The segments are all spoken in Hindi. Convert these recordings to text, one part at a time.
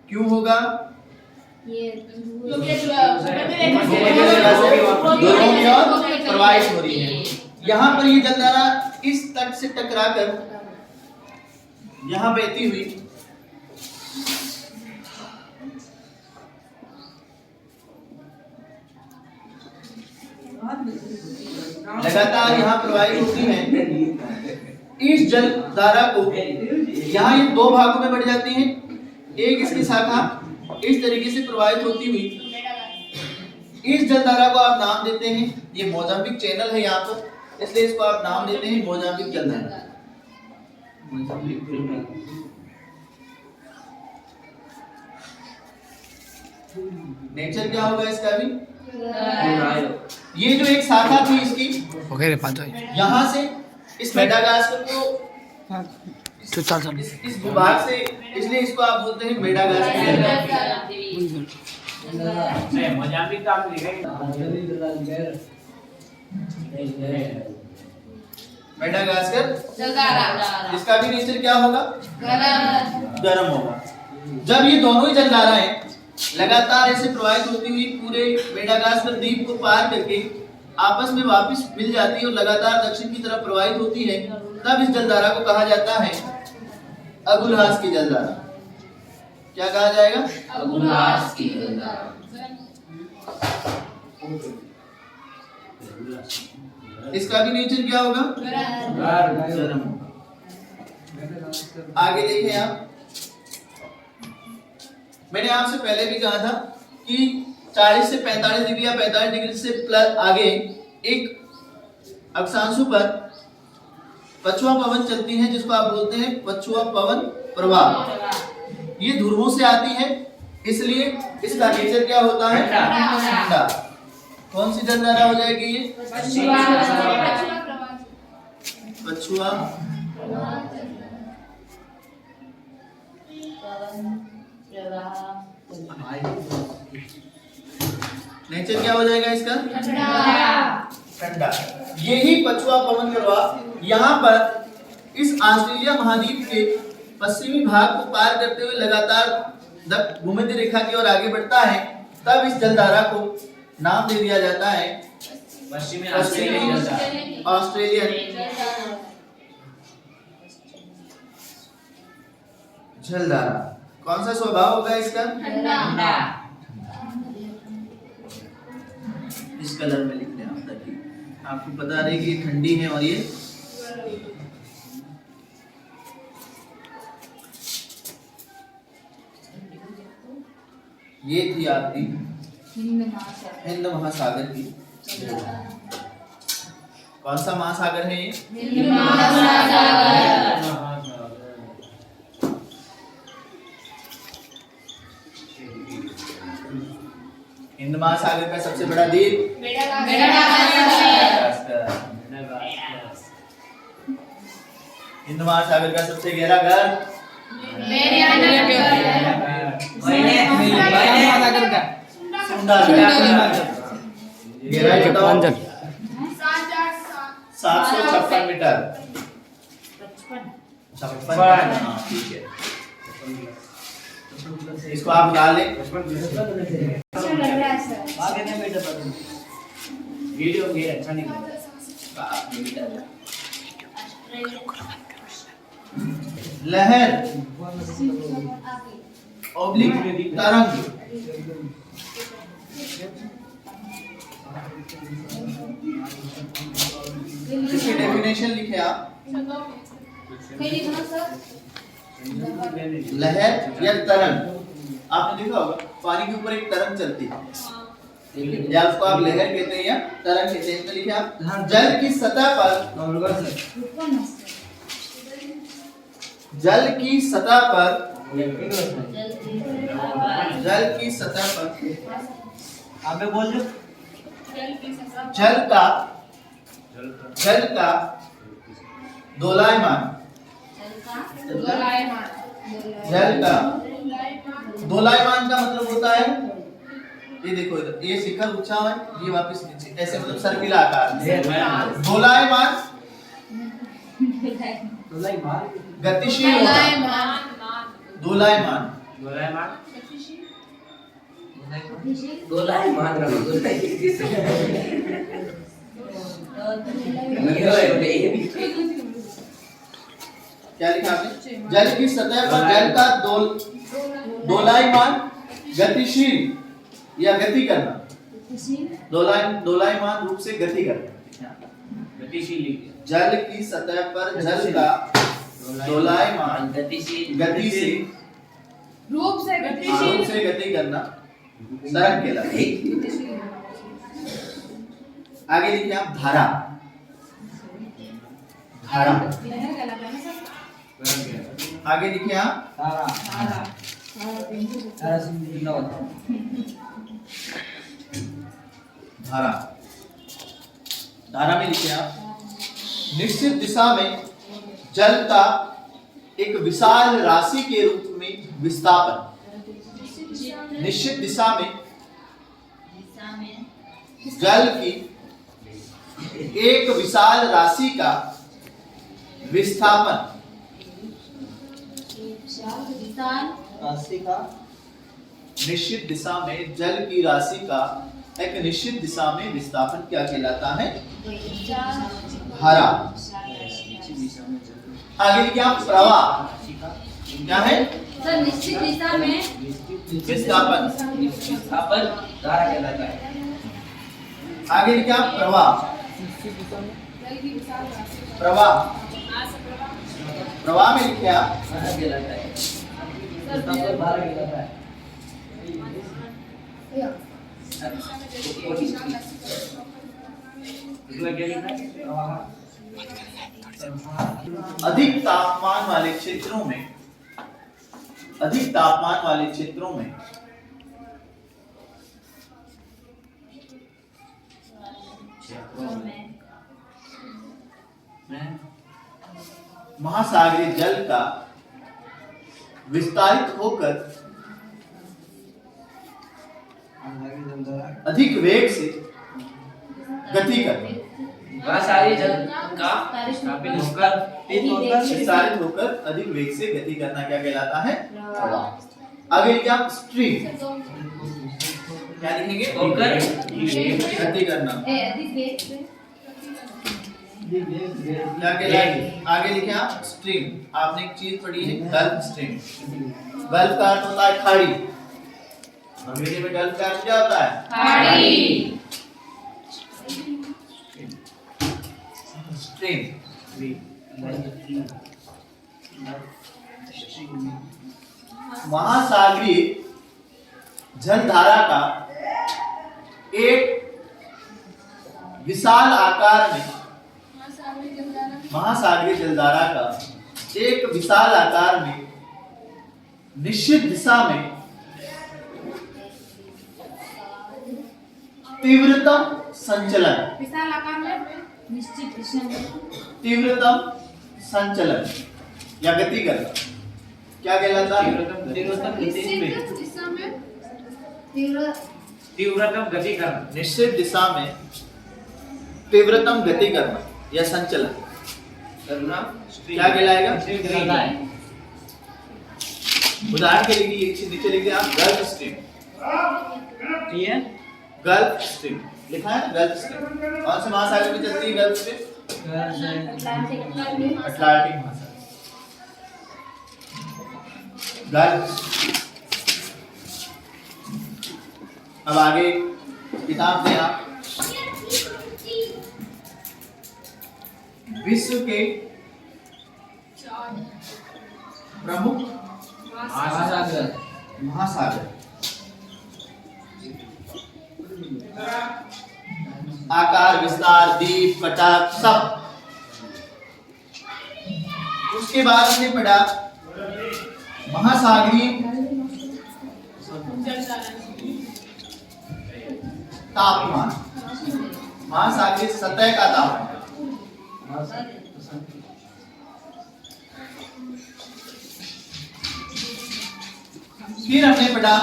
क्यों होगा? प्रवाहित हो रही है। यहाँ पर ये जलधारा इस तट से टकराकर यहाँ बहती हुई लगातार यहाँ प्रवाहित होती है। इस जल धारा को यहाँ ये दो भागों में बढ़ जाती है। एक इसकी शाखा इस तरीके से प्रवाहित होती हुई इस जल धारा को आप नाम देते हैं, ये मोजाम्बिक चैनल है यहाँ पर, इसलिए इसको आप नाम देते हैं मोजाम्बिक जल धारा। नेचर क्या होगा इसका भी? ये जो एक शाखा थी इसकी यहाँ से इस मेडागास्कर को इस भूभाग से, इसलिए इसको आप बोलते हैं मेडागास्कर। मेडागास्कर इसका भी नेचर क्या होगा? गर्म होगा। जब ये दोनों ही जलधाराएं लगातार ऐसे प्रवाहित होती हुई पूरे मेडागास्कर द्वीप को पार करके आपस में वापस मिल जाती है और लगातार दक्षिण की तरफ प्रवाहित होती है, तब इस जलधारा को कहा जाता है अगुलहास की जलधारा। क्या कहा जाएगा? अगुलहास की जलधारा। इसका भी नेचर क्या होगा? गर्म। आगे देखें आप, मैंने आपसे पहले भी कहा था कि 40 से 45 डिग्री या 45 डिग्री से प्लस आगे एक अक्षांशों पर पछुआ पवन चलती है, जिसको आप बोलते हैं पछुआ पवन प्रवाह। ये ध्रुवों से आती है, इसलिए इसका नेचर क्या होता है? ठंडा। कौन सी जलधारा हो जाएगी ये? पछुआ नेचर क्या हो जाएगा इसका? ठंडा। यही पछुआ पवन प्रवाह यहाँ पर इस ऑस्ट्रेलिया महाद्वीप के पश्चिमी भाग को पार करते हुए लगातार भूमध्य रेखा की ओर आगे बढ़ता है। तब इस जलधारा को नाम दे दिया जाता है पश्चिमी ऑस्ट्रेलियन जलधारा। कौन सा स्वभाव होगा इसका? ठंडा। इस कलर में लिख लें आप, ताकि आपको पता रहे कि ठंडी है। और ये थी आपकी हिंद महासागर की। कौन सा महासागर है ये? हिंद महासागर। हिंद महासागर का सबसे बड़ा द्वीप हिंद महासागर का सबसे गहरा घर गहराई बताओ? 756 मीटर। 56। ठीक है, इसको आप डाल लें। वीडियो अच्छा नहीं लहर ऑब्लिक तरंग। इसकी डेफिनेशन लिखे आप। लहर या तरंग, आपने देखा होगा पानी के ऊपर एक तरंग चलती है, या उसको आप लहर कहते हैं या तरंग कहते हैं। तो लिखे आप जल की सतह पर, जल की सतह पर, जल की सतह पर आप बोल दो। जल का दोलायमान, जल का दोलायमान का मतलब होता है, ये देखो इधर, ये शिखर ऊंचा है, ये वापस नीचे, ऐसे मतलब सर्किल आकार। दोलायमान गतिशील होना, दोलायमान दोलायमान क्या लिखा आपने? जल की सतह पर जल का दोलायमान गतिशील या गति करना, दोलायमान रूप से गति करना, गतिशील जल की सतह पर जल का दोलायमान गति से रूप से गति करना तरंग कहलाता है। आगे लिखिए आप धारा। धारा आगे लिखिए आप धारा। धारा में लिखिए आप निश्चित दिशा में जल का एक विशाल राशि के रूप में विस्थापन। निश्चित दिशा में जल की एक विशाल राशि का विस्थापन। राशि का निश्चित दिशा में जल की राशि का एक निश्चित दिशा में विस्थापन क्या कहलाता है? धारा। आगे क्या? प्रवाह। क्या है? सर निश्चित दिशा में विस्थापन धारा कहलाता है। आगे क्या? प्रवाह। प्रवाह प्रवाह में लिखिए आप अधिक तापमान वाले क्षेत्रों में महासागरीय जल का विस्तारित होकर अधिक वेग से गति करना। महासागरीय जल का विस्तारित होकर अधिक वेग से गति करना क्या कहलाता है? प्रवाह। आगे क्या? स्ट्रीम। क्या लिखेंगे? होकर गति करना क्या कहलाएगी? आगे लिखे आप स्ट्रीम। आपने एक चीज पढ़ी है गल्फ स्ट्रीम। गल्फ का अर्थ होता है खाड़ी। अंग्रेजी में गल्फ का अर्थ क्या होता है? खाड़ी। स्ट्रीम महासागरीय जलधारा का एक विशाल आकार में महासागरीय जलधारा का एक विशाल आकार में निश्चित दिशा में तीव्रतम संचलन। विशाल आकार में निश्चित दिशा में तीव्रतम संचलन या गति करना क्या कहलाता है? तीव्रतम दिशा में तीव्रतम गति करना। निश्चित दिशा में तीव्रतम गति करना या संचलन क्या कहलाएगा? उदाहरण के लिए नीचे लिखिए आप गल्फ स्ट्रीम। ठीक है, गल्फ स्ट्रीम लिखा है। गल्फ स्ट्रीम कौन से महासागर में चलती है? गल्फ स्ट्रीम अटलांटिक महासागर। गल्फ। अब आगे किताब में आप विश्व के प्रमुख महासागर आकार, विस्तार, द्वीप, कटाक सब। उसके बाद हमने पढ़ा महासागरीय तापमान, महासागरीय सतह का तापमान। फिर हमने पढ़ा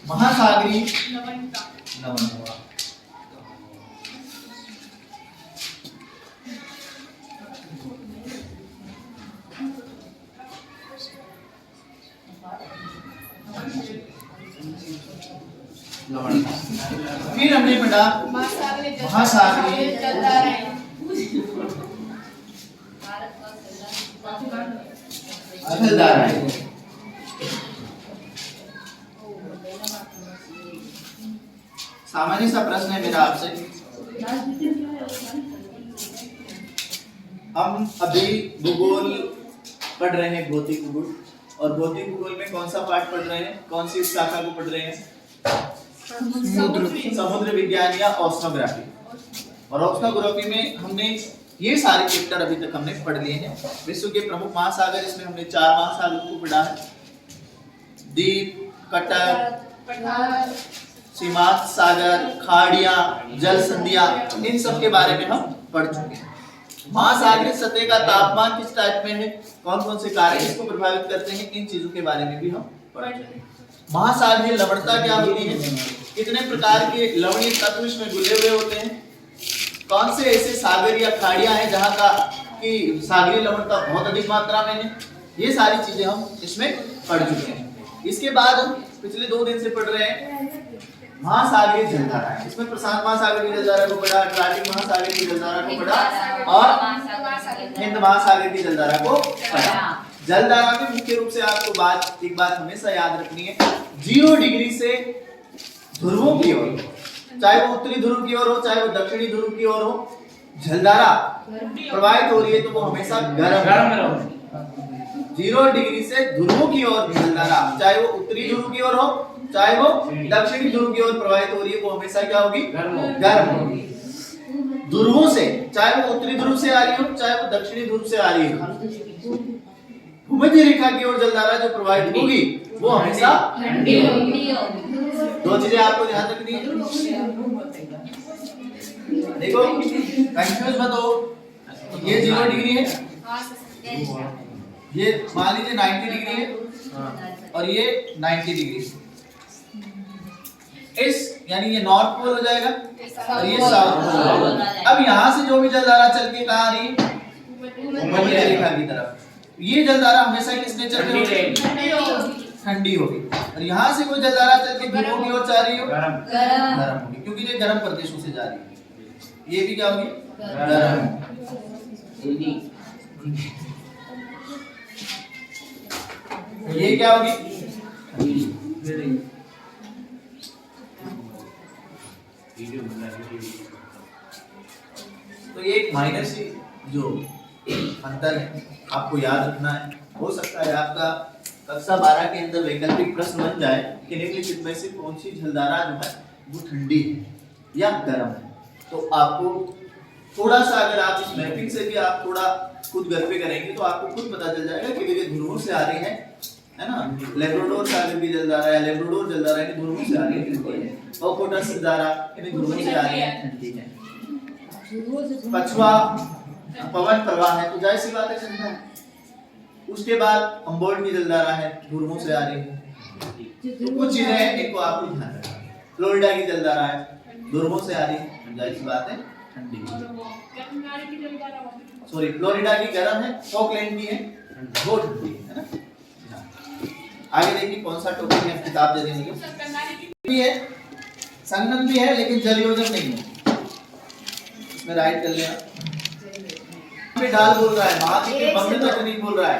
महासागरीय लवणता। फिर हमने पढ़ा महासागरीय जलधाराएं। सामान्य सा प्रश्न है मेरा आपसे, हम अभी भूगोल पढ़ रहे हैं, भौतिक भूगोल, और भौतिक भूगोल में कौन सा पाठ पढ़ रहे हैं, कौन सी शाखा को पढ़ रहे हैं? समुद्र विज्ञान या ओशनोग्राफी। और ओशनोग्राफी में हमने ये सारे चैप्टर अभी तक हमने पढ़ लिए हैं। विश्व के प्रमुख महासागर, इसमें हमने 4 महासागरों को पढ़ा है, द्वीप, कटक, सीमांत सागर, खाड़ियां, जल संधियां, इन सब के बारे में हम पढ़ चुके हैं। महासागरीय सतह का तापमान किस टाइप में है, कौन कौन से कारक इसको प्रभावित करते हैं, इन चीजों के बारे में भी हम पढ़ चुके हैं। महासागरीय लवणता क्या होती है, कितने प्रकार के लवणीय तत्व इसमें घुले हुए होते हैं, कौन से ऐसे सागर या खाड़ियां हैं जहां का कि सागरीय लवणता बहुत अधिक मात्रा में है, ये सारी चीजें हम इसमें पढ़ चुके हैं। इसके बाद हम पिछले 2 दिन से पढ़ रहे हैं महासागरीय जलधाराएं। इसमें प्रशांत महासागर की जलधारा को पढ़ा, अटलांटिक महासागर की जलधारा को पढ़ा और हिंद महासागर की जलधारा को पढ़ा। जलधारा में मुख्य रूप से आपको एक बात हमेशा याद रखनी है, 0 डिग्री से ध्रुवों की ओर, चाहे वो उत्तरी ध्रुव की ओर हो, चाहे वो दक्षिणी ध्रुव की ओर हो, जलधारा प्रवाहित हो रही है तो वो हमेशा गर्म रहो। 0 डिग्री से ध्रुवों की ओर जलधारा, चाहे वो उत्तरी ध्रुव की ओर हो, चाहे वो दक्षिणी ध्रुव की ओर प्रवाहित हो रही है, वो हमेशा क्या होगी? गर्म होगी। ध्रुवों से, चाहे वो उत्तरी ध्रुव से आ रही हो, चाहे वो दक्षिणी ध्रुव से आ रही हो, भूमध्य रेखा की ओर जलधारा जो प्रवाहित होगी वो हमेशा ठंडी होगी। 2 चीजें आपको ध्यान रखनी है, देखो कंफ्यूज मत हो। ये 0 डिग्री है, ये मान लीजिए 90 डिग्री है और ये 90 डिग्री। इस यानी ये नॉर्थ पोल हो जाएगा और ये साउथ पोल। अब यहाँ से जो भी जलधारा चल के कहाँ आ रही है? भूमध्य रेखा की तरफ। ये जलधारा हमेशा किस नेचर में होगी? ठंडी होगी। और यहाँ से कोई जलधारा चल के ध्रुवों की ओर जा रही हो, गर्म होगी, क्योंकि ये गर्म प्रदेशों से जा रही है। ये भी क्या होगी? गर्म। ये क्या होगी? तो ये एक माइनर सी जो अंतर है आपको याद रखना है। हो सकता है आपका कक्षा 12 के अंदर वैकल्पिक प्रश्न बन जाए कि निम्नलिखित में से कौन सी जलधारा जो है वो ठंडी है या गर्म है। तो आपको थोड़ा सा, अगर आप इस मैपिंग से भी आप थोड़ा खुद घर पे करेंगे तो आपको खुद पता चल जाएगा कि ये ध्रुवों से आ रही है ना, लेब्राडोर सागर की जलधारा है, लेब्राडोर जलधारा है, ध्रुवों से आ रही है, और कोटास जलधारा इन ध्रुवों से आ रही है, ठंडी है। पछवा पवन प्रवाह है तो जाहिर सी बात है ठंडा है। उसके बाद हम्बोल्ट की जलधारा है, ध्रुवों से आ रही है। तो कुछ चीजें हैं इनको आपको ध्यान रखना है। फ्लोरिडा की जलधारा है, ध्रुवों से आ रही है, जाहिर सी बात है ठंडी है। सॉरी, फ्लोरिडा की गर्म है, ऑकलैंड की है वो ठंडी है ना। आगे देखिए कौन सा टॉपिक है, किताब दे देंगे भी है, संगम भी है लेकिन जल योजन नहीं है। इसमें राइट कर लेना। डाल बोल रहा है, महाद्वीप के मध्य तक नहीं बोल रहा है।